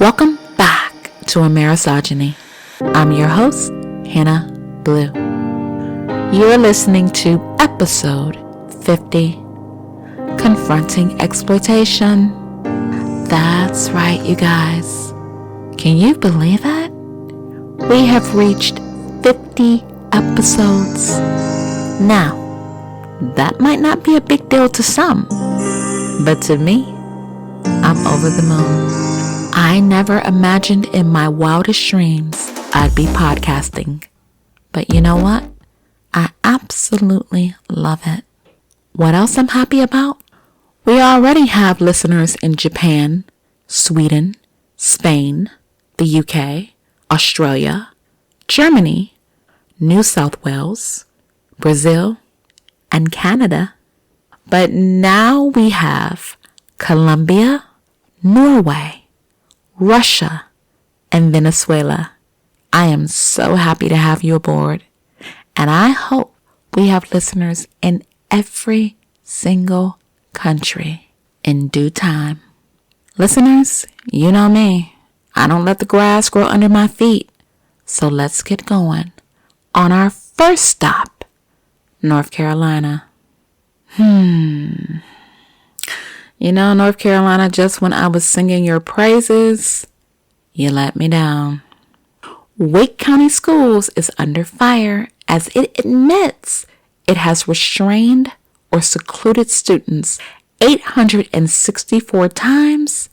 Welcome back to Amerisogyny. I'm your host, Hannah Blue. You're listening to episode 50, Confronting Exploitation. That's right, you guys. Can you believe it? We have reached 50 episodes. Now, that might not be a big deal to some, but to me, I'm over the moon. I never imagined in my wildest dreams I'd be podcasting. But you know what? I absolutely love it. What else I'm happy about? We already have listeners in Japan, Sweden, Spain, the UK, Australia, Germany, New South Wales, Brazil, and Canada. But now we have Colombia, Norway, Russia, and Venezuela. I am so happy to have you aboard, and I hope we have listeners in every single country in due time. Listeners, you know me. I don't let the grass grow under my feet, so let's get going on our first stop, North Carolina. You know, North Carolina, just when I was singing your praises, you let me down. Wake County Schools is under fire as it admits it has restrained or secluded students 864 times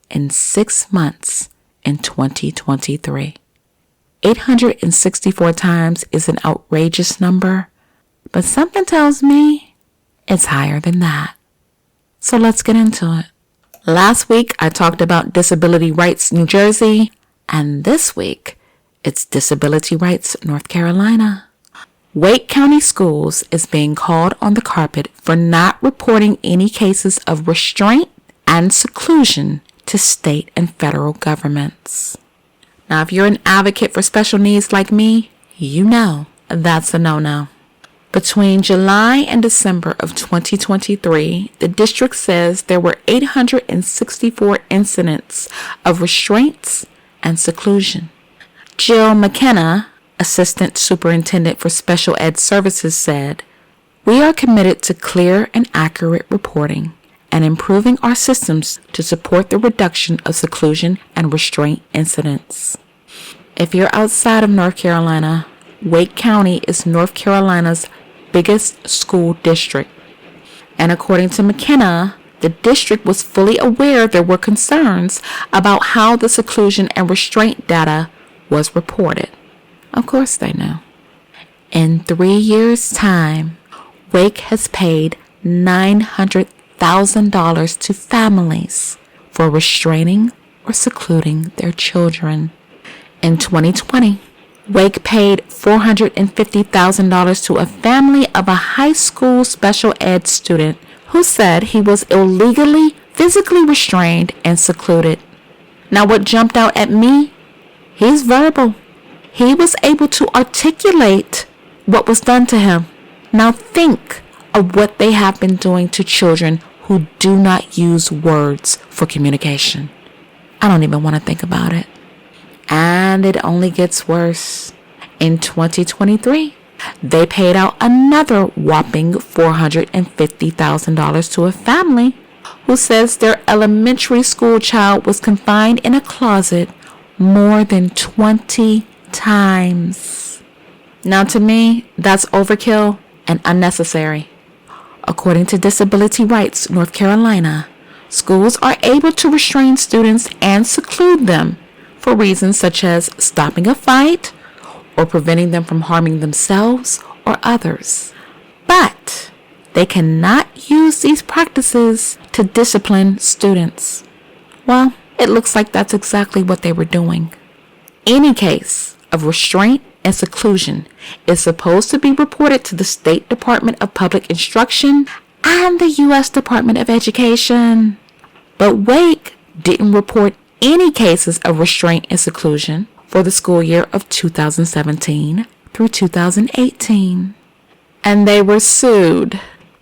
in 6 months in 2023. 864 times is an outrageous number, but something tells me it's higher than that. So let's get into it. Last week, I talked about Disability Rights New Jersey, and this week, it's Disability Rights North Carolina. Wake County Schools is being called on the carpet for not reporting any cases of restraint and seclusion to state and federal governments. Now, if you're an advocate for special needs like me, you know that's a no-no. Between July and December of 2023, the district says there were 864 incidents of restraints and seclusion. Jill McKenna, Assistant Superintendent for Special Ed Services, said, "We are committed to clear and accurate reporting and improving our systems to support the reduction of seclusion and restraint incidents." If you're outside of North Carolina, Wake County is North Carolina's biggest school district. And according to McKenna, the district was fully aware there were concerns about how the seclusion and restraint data was reported. Of course they knew. In 3 years' time, Wake has paid $900,000 to families for restraining or secluding their children. In 2020, Wake paid $450,000 to a family of a high school special ed student who said he was illegally physically restrained and secluded. Now, what jumped out at me? He's verbal. He was able to articulate what was done to him. Now think of what they have been doing to children who do not use words for communication. I don't even want to think about it. And it only gets worse. In 2023, they paid out another whopping $450,000 to a family who says their elementary school child was confined in a closet more than 20 times. Now, to me, that's overkill and unnecessary. According to Disability Rights North Carolina, schools are able to restrain students and seclude them for reasons such as stopping a fight or preventing them from harming themselves or others. But they cannot use these practices to discipline students. Well, it looks like that's exactly what they were doing. Any case of restraint and seclusion is supposed to be reported to the State Department of Public Instruction and the U.S. Department of Education. But Wake didn't report any cases of restraint and seclusion for the school year of 2017 through 2018. And they were sued.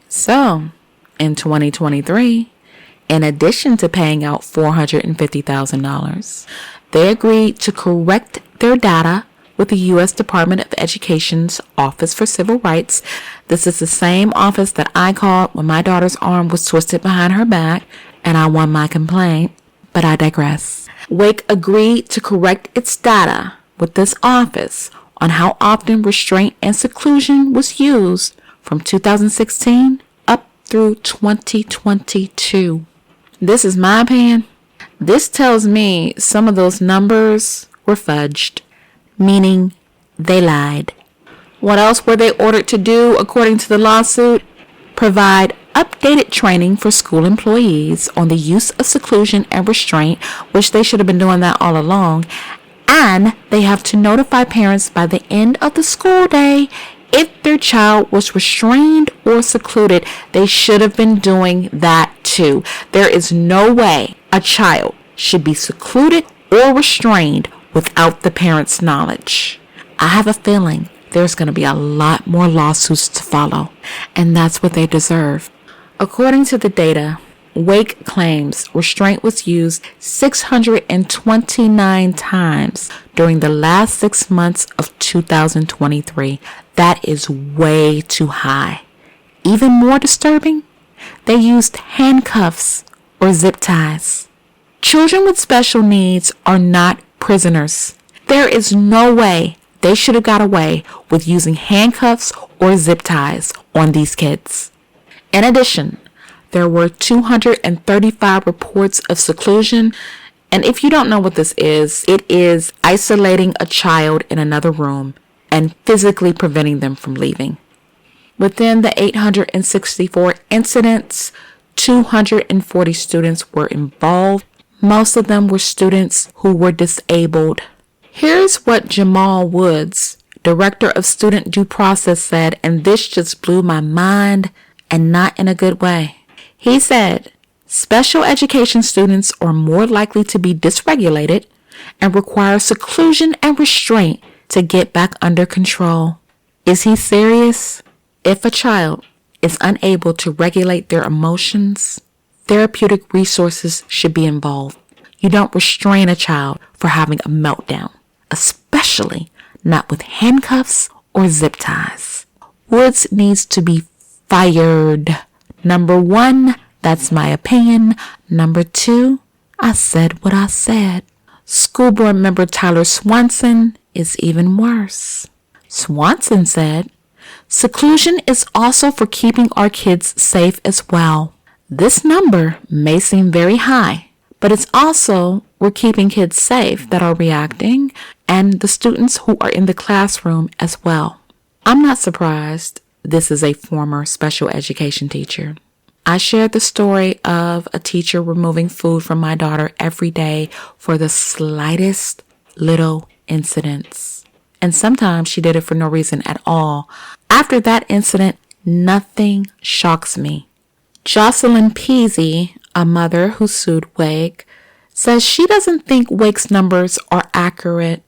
So, in 2023, In addition to paying out $450,000, they agreed to correct their data with the U.S. Department of Education's Office for Civil Rights. This is the same office that I called when my daughter's arm was twisted behind her back and I won my complaint, but I digress. Wake agreed to correct its data with this office on how often restraint and seclusion was used from 2016 up through 2022. This is my opinion. This tells me some of those numbers were fudged, meaning they lied. What else were they ordered to do according to the lawsuit? Provide updated training for school employees on the use of seclusion and restraint, which they should have been doing that all along. And they have to notify parents by the end of the school day if their child was restrained or secluded. They should have been doing that too. There is no way a child should be secluded or restrained without the parents' knowledge. I have a feeling there's going to be a lot more lawsuits to follow, and that's what they deserve. According to the data, Wake claims restraint was used 629 times during the last 6 months of 2023. That is way too high. Even more disturbing, they used handcuffs or zip ties. Children with special needs are not prisoners. There is no way they should have got away with using handcuffs or zip ties on these kids. In addition, there were 235 reports of seclusion. And if you don't know what this is, it is isolating a child in another room and physically preventing them from leaving. Within the 864 incidents, 240 students were involved. Most of them were students who were disabled. Here's what Jamal Woods, director of student due process, said, and this just blew my mind, and not in a good way. He said, special education students are more likely to be dysregulated and require seclusion and restraint to get back under control. Is he serious? If a child is unable to regulate their emotions, therapeutic resources should be involved. You don't restrain a child for having a meltdown, especially not with handcuffs or zip ties. Woods needs to be fired. Number 1, that's my opinion. Number 2, I said what I said. School board member Tyler Swanson is even worse. Swanson said, seclusion is also for keeping our kids safe as well. This number may seem very high, but it's also we're keeping kids safe that are reacting and the students who are in the classroom as well. I'm not surprised this is a former special education teacher. I shared the story of a teacher removing food from my daughter every day for the slightest little incidents. And sometimes she did it for no reason at all. After that incident, nothing shocks me. Jocelyn Peasy, a mother who sued Wake, says she doesn't think Wake's numbers are accurate.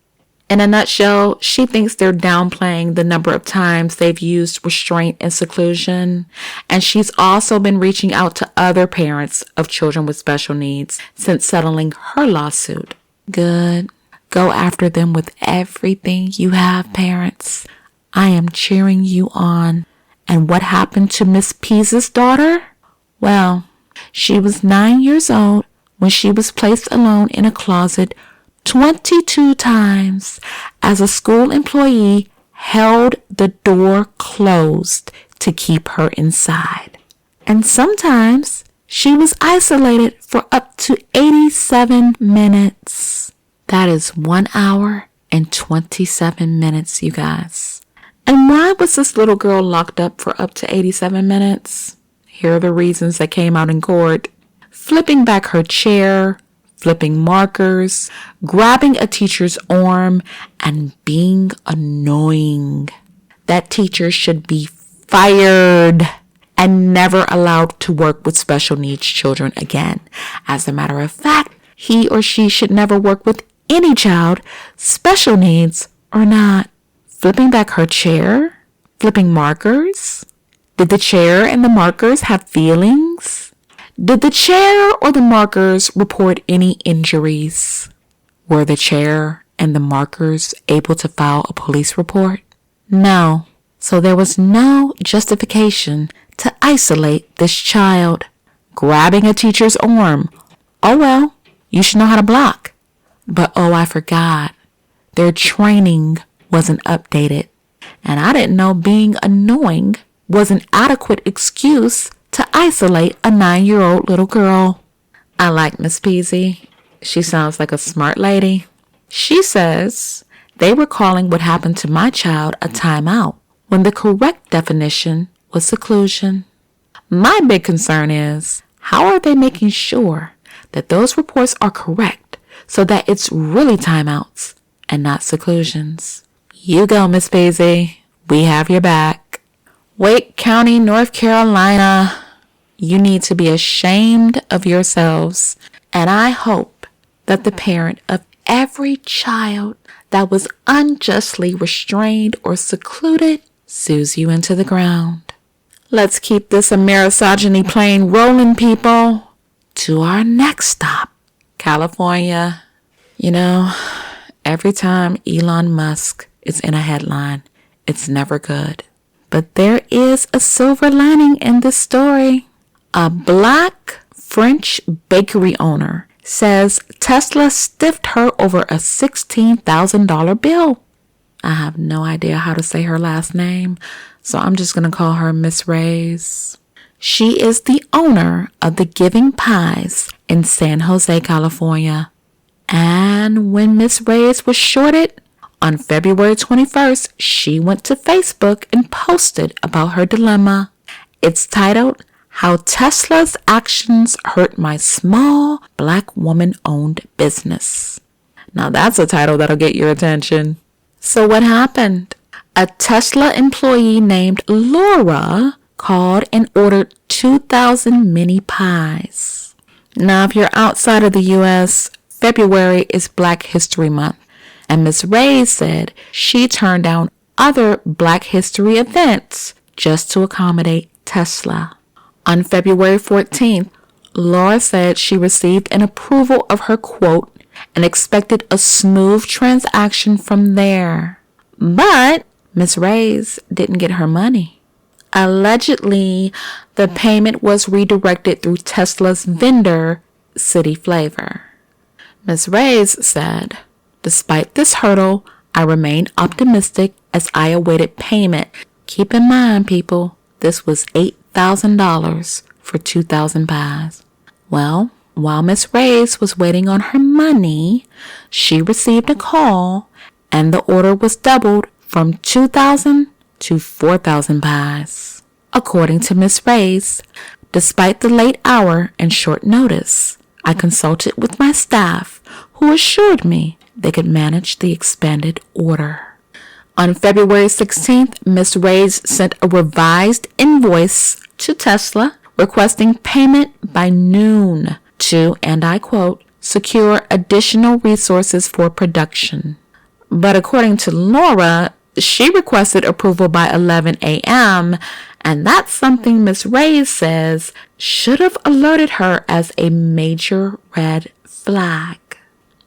In a nutshell, she thinks they're downplaying the number of times they've used restraint and seclusion. And she's also been reaching out to other parents of children with special needs since settling her lawsuit. Good. Go after them with everything you have, parents. I am cheering you on. And what happened to Miss Pease's daughter? Well, she was 9 years old when she was placed alone in a closet 22 times as a school employee held the door closed to keep her inside. And sometimes she was isolated for up to 87 minutes. That is 1 hour and 27 minutes, you guys. And why was this little girl locked up for up to 87 minutes? Here are the reasons that came out in court. Flipping back her chair, flipping markers, grabbing a teacher's arm, and being annoying. That teacher should be fired and never allowed to work with special needs children again. As a matter of fact, he or she should never work with any child, special needs or not. Flipping back her chair, flipping markers. Did the chair and the markers have feelings? Did the chair or the markers report any injuries? Were the chair and the markers able to file a police report? No. So there was no justification to isolate this child. Grabbing a teacher's arm. Oh well, you should know how to block. But oh, I forgot. Their training wasn't updated. And I didn't know being annoying was an adequate excuse to isolate a 9-year-old little girl. I like Miss Peasy. She sounds like a smart lady. She says they were calling what happened to my child a timeout when the correct definition was seclusion. My big concern is, how are they making sure that those reports are correct so that it's really timeouts and not seclusions? You go, Miss Peasy. We have your back. Wake County, North Carolina. You need to be ashamed of yourselves. And I hope that the parent of every child that was unjustly restrained or secluded sues you into the ground. Let's keep this Amerisogyny plane rolling, people. To our next stop, California. You know, every time Elon Musk is in a headline, it's never good. But there is a silver lining in this story. A black French bakery owner says Tesla stiffed her over a $16,000 bill. I have no idea how to say her last name, so I'm just going to call her Miss Reyes. She is the owner of the Giving Pies in San Jose, California. And when Miss Reyes was shorted, on February 21st, she went to Facebook and posted about her dilemma. It's titled, How Tesla's Actions Hurt My Small Black Woman-Owned Business. Now that's a title that'll get your attention. So what happened? A Tesla employee named Laura called and ordered 2,000 mini pies. Now if you're outside of the U.S., February is Black History Month. And Miss Reyes said she turned down other Black History events just to accommodate Tesla. On February 14th, Laura said she received an approval of her quote and expected a smooth transaction from there. But Miss Reyes didn't get her money. Allegedly, the payment was redirected through Tesla's vendor, City Flavor. Miss Reyes said, Despite this hurdle, I remained optimistic as I awaited payment. Keep in mind, people, this was $8,000 for 2,000 pies. Well, while Miss Reyes was waiting on her money, she received a call and the order was doubled from 2,000 to 4,000 pies. According to Miss Reyes, despite the late hour and short notice, I consulted with my staff who assured me they could manage the expanded order. On February 16th, Ms. Reyes sent a revised invoice to Tesla requesting payment by noon to, and I quote, secure additional resources for production. But according to Laura, she requested approval by 11 a.m., and that's something Ms. Reyes says should have alerted her as a major red flag.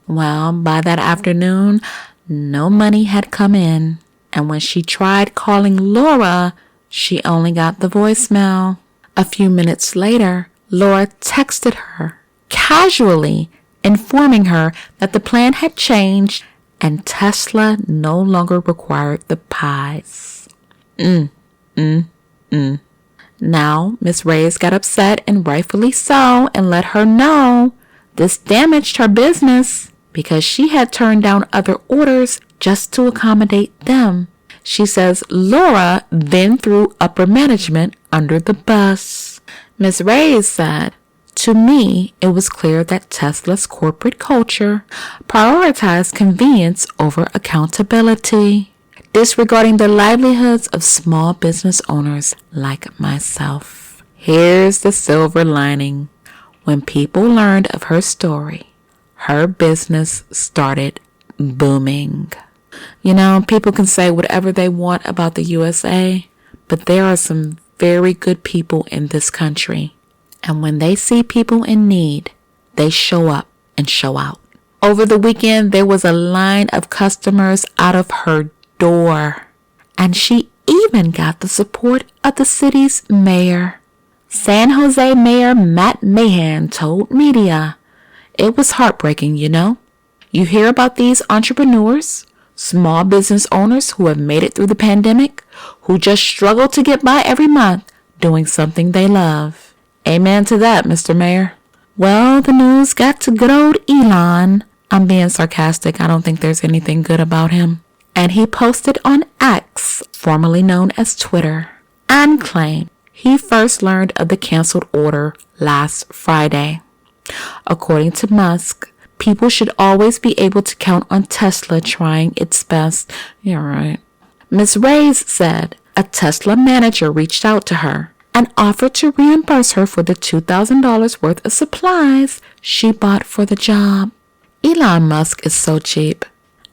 Well, by that afternoon, no money had come in, and when she tried calling Laura, she only got the voicemail. A few minutes later, Laura texted her, casually informing her that the plan had changed and Tesla no longer required the pies. Now, Miss Reyes got upset, and rightfully so, and let her know this damaged her business because she had turned down other orders just to accommodate them. She says Laura then threw upper management under the bus. Miss Reyes said, to me, it was clear that Tesla's corporate culture prioritized convenience over accountability, disregarding the livelihoods of small business owners like myself. Here's the silver lining. When people learned of her story, her business started booming. You know, people can say whatever they want about the USA, but there are some very good people in this country. And when they see people in need, they show up and show out. Over the weekend, there was a line of customers out of her door. And she even got the support of the city's mayor. San Jose Mayor Matt Mahan told media, "It was heartbreaking, you know. You hear about these entrepreneurs, small business owners who have made it through the pandemic, who just struggle to get by every month doing something they love." Amen to that, Mr. Mayor. Well, the news got to good old Elon. I'm being sarcastic. I don't think there's anything good about him. And he posted on X, formerly known as Twitter, and claimed he first learned of the canceled order last Friday. According to Musk, people should always be able to count on Tesla trying its best. Yeah, right. Ms. Reyes said a Tesla manager reached out to her and offered to reimburse her for the $2,000 worth of supplies she bought for the job. Elon Musk is so cheap.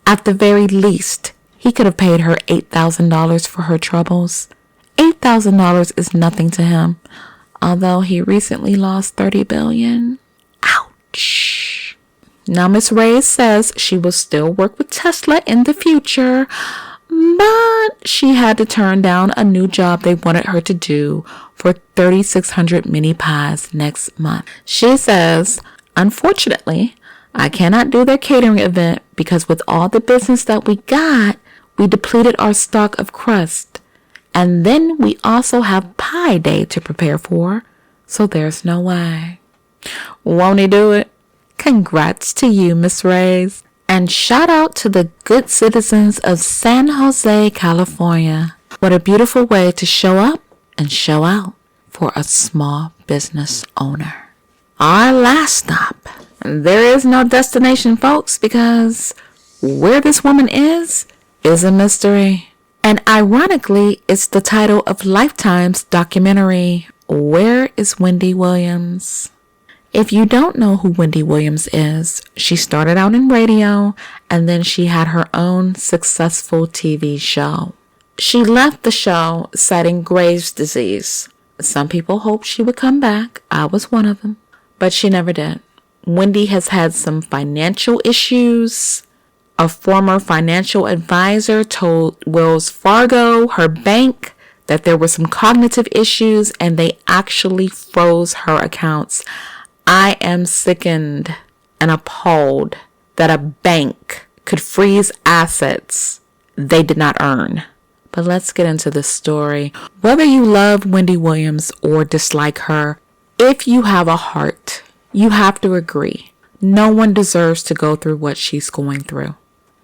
At the very least, he could have paid her $8,000 for her troubles. $8,000 is nothing to him, although he recently lost $30 billion. Ouch. Now, Ms. Reyes says she will still work with Tesla in the future, but she had to turn down a new job they wanted her to do for 3,600 mini pies next month. She says, "Unfortunately, I cannot do their catering event because with all the business that we got, we depleted our stock of crust. And then we also have Pie Day to prepare for, so there's no way." Won't he do it? Congrats to you, Miss Reyes. And shout out to the good citizens of San Jose, California. What a beautiful way to show up and show out for a small business owner. Our last stop. There is no destination, folks, because where this woman is a mystery. And ironically, it's the title of Lifetime's documentary, Where is Wendy Williams? If you don't know who Wendy Williams is, she started out in radio and then she had her own successful TV show. She left the show citing Graves' disease. Some people hoped she would come back. I was one of them, but she never did. Wendy has had some financial issues. A former financial advisor told Wells Fargo, her bank, that there were some cognitive issues and they actually froze her accounts. I am sickened and appalled that a bank could freeze assets they did not earn. But let's get into this story. Whether you love Wendy Williams or dislike her, if you have a heart, you have to agree. No one deserves to go through what she's going through.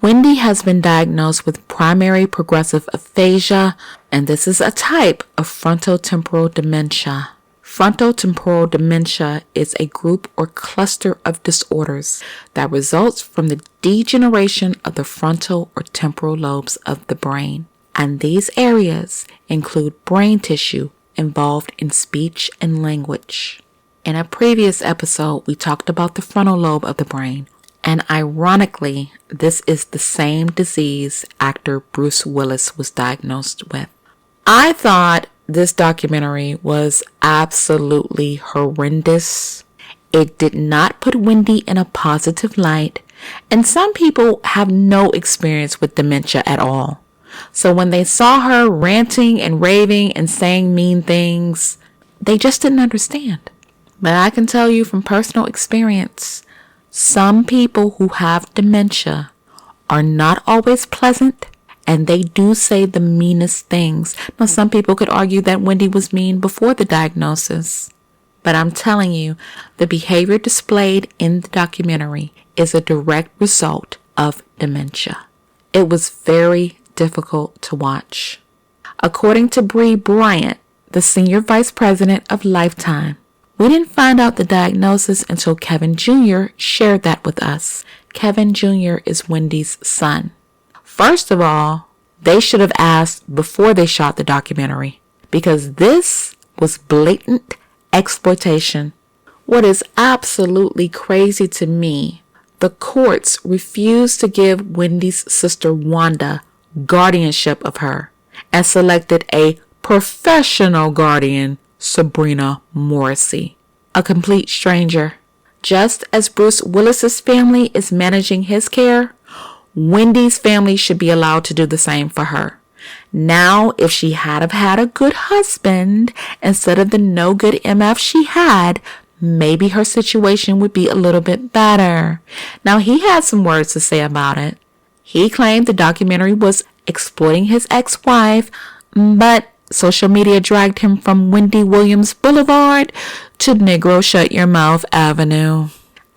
Wendy has been diagnosed with primary progressive aphasia, and this is a type of frontotemporal dementia. Frontotemporal dementia is a group or cluster of disorders that results from the degeneration of the frontal or temporal lobes of the brain. And these areas include brain tissue involved in speech and language. In a previous episode, we talked about the frontal lobe of the brain. And ironically, this is the same disease actor Bruce Willis was diagnosed with. I thought this documentary was absolutely horrendous. It did not put Wendy in a positive light, and some people have no experience with dementia at all. So when they saw her ranting and raving and saying mean things, they just didn't understand. But I can tell you from personal experience, some people who have dementia are not always pleasant, and they do say the meanest things. Now, some people could argue that Wendy was mean before the diagnosis. But I'm telling you, the behavior displayed in the documentary is a direct result of dementia. It was very difficult to watch. According to Bree Bryant, the senior vice president of Lifetime, we didn't find out the diagnosis until Kevin Jr. shared that with us. Kevin Jr. is Wendy's son. First of all, they should have asked before they shot the documentary, because this was blatant exploitation. What is absolutely crazy to me, the courts refused to give Wendy's sister Wanda guardianship of her and selected a professional guardian, Sabrina Morrissey. a complete stranger. Just as Bruce Willis's family is managing his care, Wendy's family should be allowed to do the same for her. Now, if she had have had a good husband instead of the no good MF she had, maybe her situation would be a little bit better. Now, he had some words to say about it. He claimed the documentary was exploiting his ex-wife, but social media dragged him from Wendy Williams Boulevard to Negro Shut Your Mouth Avenue.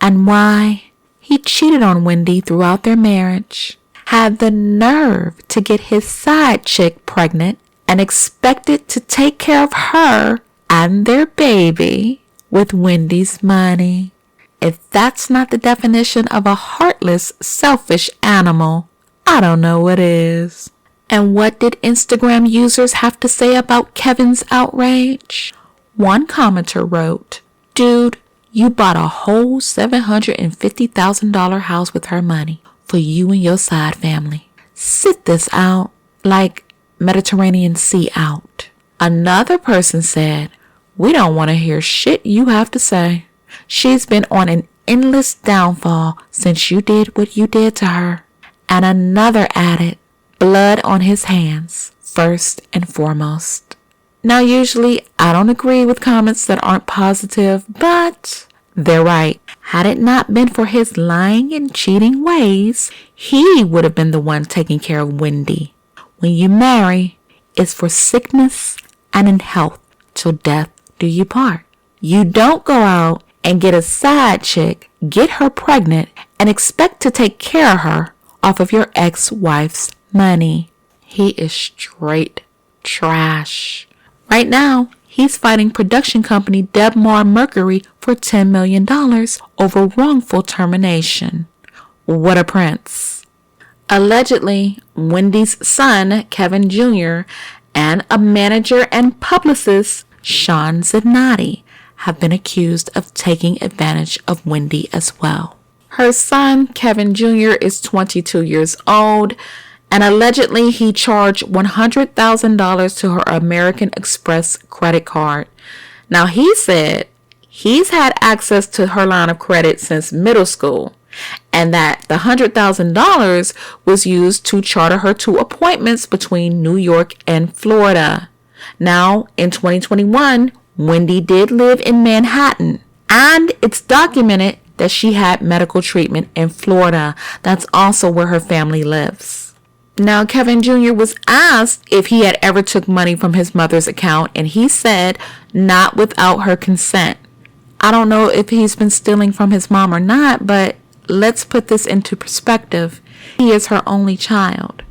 And why? He cheated on Wendy throughout their marriage, had the nerve to get his side chick pregnant, and expected to take care of her and their baby with Wendy's money. If that's not the definition of a heartless, selfish animal, I don't know what is. And what did Instagram users have to say about Kevin's outrage? One commenter wrote, "Dude, you bought a whole $750,000 house with her money for you and your side family. Sit this out like Mediterranean Sea out." Another person said, "We don't want to hear shit you have to say. She's been on an endless downfall since you did what you did to her." And another added, "Blood on his hands, first and foremost." Now, usually I don't agree with comments that aren't positive, but they're right. Had it not been for his lying and cheating ways, he would have been the one taking care of Wendy. When you marry, it's for sickness and in health till death do you part. You don't go out and get a side chick, get her pregnant, and expect to take care of her off of your ex-wife's money. He is straight trash. Right now, he's fighting production company Debmar Mercury for $10 million over wrongful termination. What a prince. Allegedly, Wendy's son, Kevin Jr., and a manager and publicist, Sean Zanotti, have been accused of taking advantage of Wendy as well. Her son, Kevin Jr., is 22 years old, and allegedly he charged $100,000 to her American Express credit card. Now, he said he's had access to her line of credit since middle school, and that the $100,000 was used to charter her to appointments between New York and Florida. Now, in 2021, Wendy did live in Manhattan, and it's documented that she had medical treatment in Florida. That's also where her family lives. Now, Kevin Jr. was asked if he had ever took money from his mother's account, and he said not without her consent. I don't know if he's been stealing from his mom or not, but let's put this into perspective. He is her only child.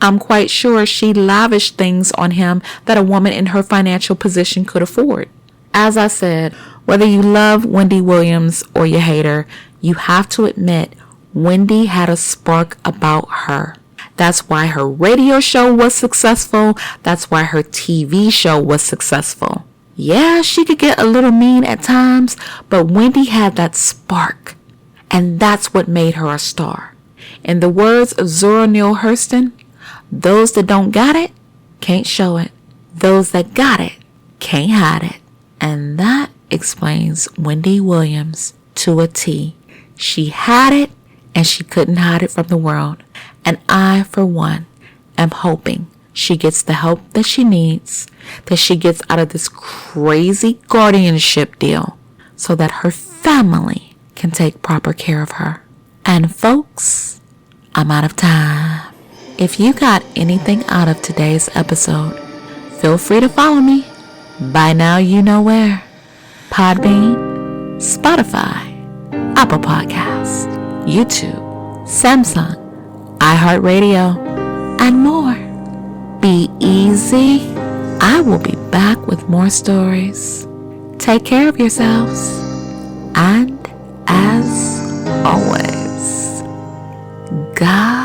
I'm quite sure she lavished things on him that a woman in her financial position could afford. As I said, whether you love Wendy Williams or you hate her, you have to admit Wendy had a spark about her. That's why her radio show was successful. That's why her TV show was successful. Yeah, she could get a little mean at times, but Wendy had that spark. And that's what made her a star. In the words of Zora Neale Hurston, those that don't got it can't show it. Those that got it can't hide it. And that explains Wendy Williams to a T. She had it and she couldn't hide it from the world. And I, for one, am hoping she gets the help that she needs, that she gets out of this crazy guardianship deal so that her family can take proper care of her. And folks, I'm out of time. If you got anything out of today's episode, feel free to follow me. By now you know where. Podbean, Spotify, Apple Podcasts, YouTube, Samsung, iHeartRadio, and more. Be easy. I will be back with more stories. Take care of yourselves. And as always, God